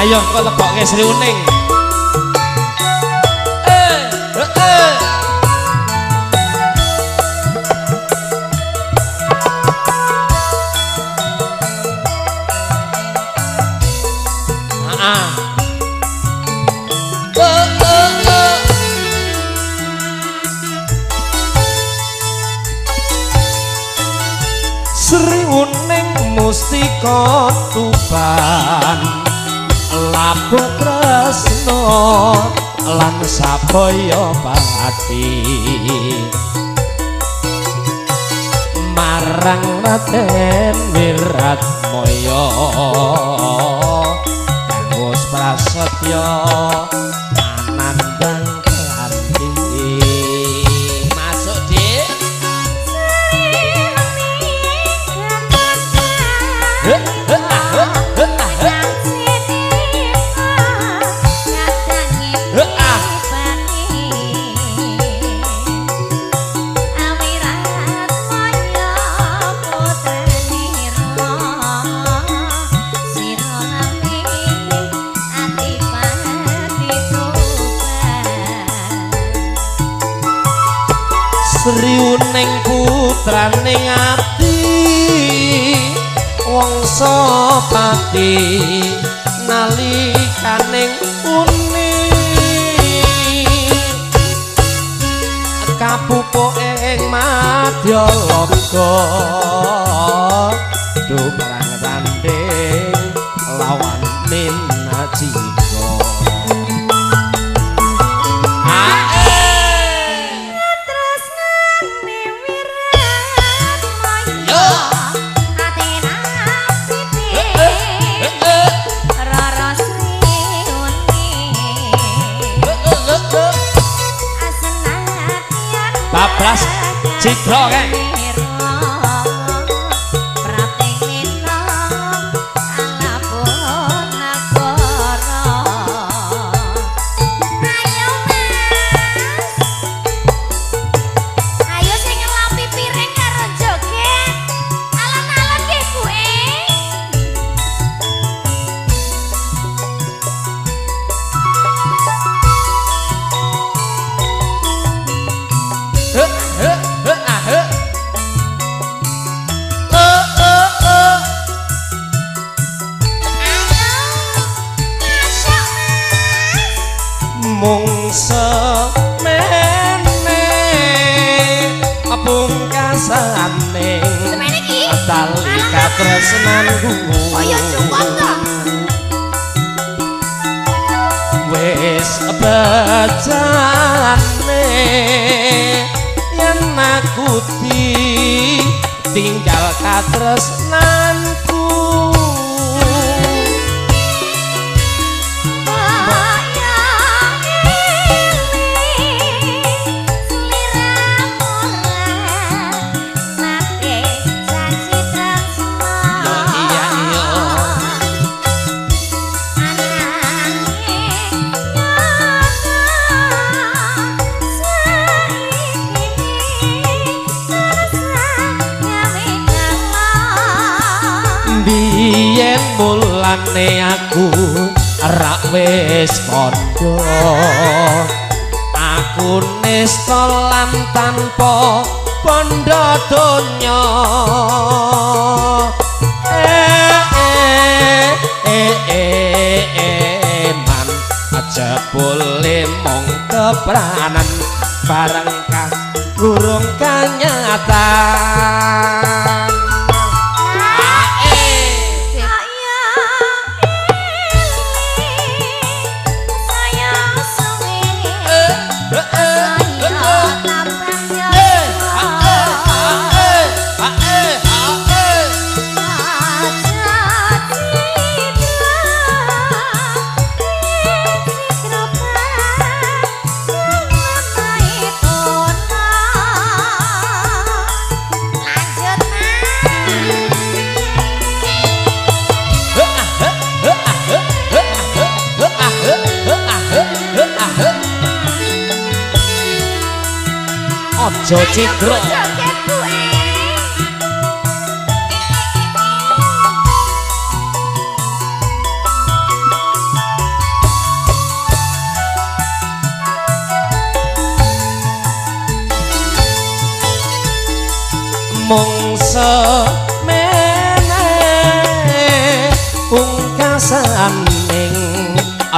Ayo kok legokke Sri Uning. Sri Uning mustika tuban labung tresna lan sabaya pati marang Raden Wiratmaya kanggo prasetya anandang kanthi masuk Dik. Sri Uning putraning ati wangsa pati nalikaning uni kapupuk ing madya loka duprang tanding lawan minajika Bablas Citra kan mung semene pungkasane tali katresnanku kaya cukup to wis bejane yen aku tinggal katresnanku biyen mulane aku rak wis kandha aku nista lan tanpa bandha donya man aja boleh mong kepranan bareng kang gurung kanyatan Ojo Citra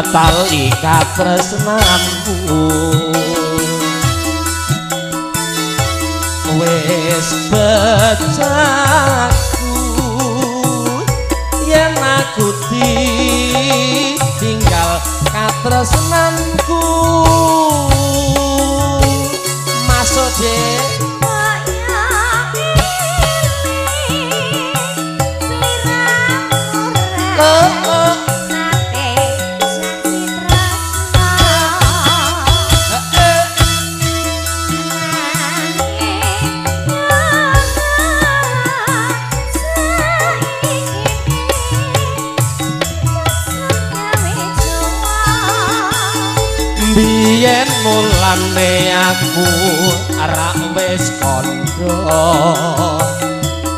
tali katresnanku wis bejaku yen aku tinggal katresnanku masuk dek biyen mulane aku ora wis kandha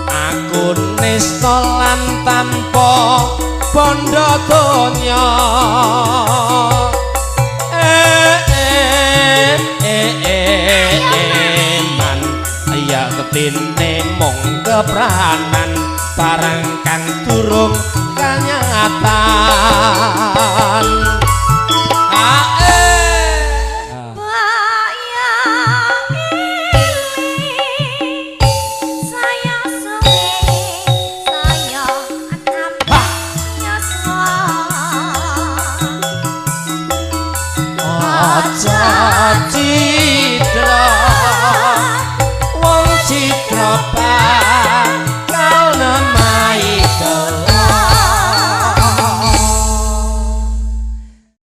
aku nista lan tanpa bondo donya man ya ketine mung kepranan barang kang durung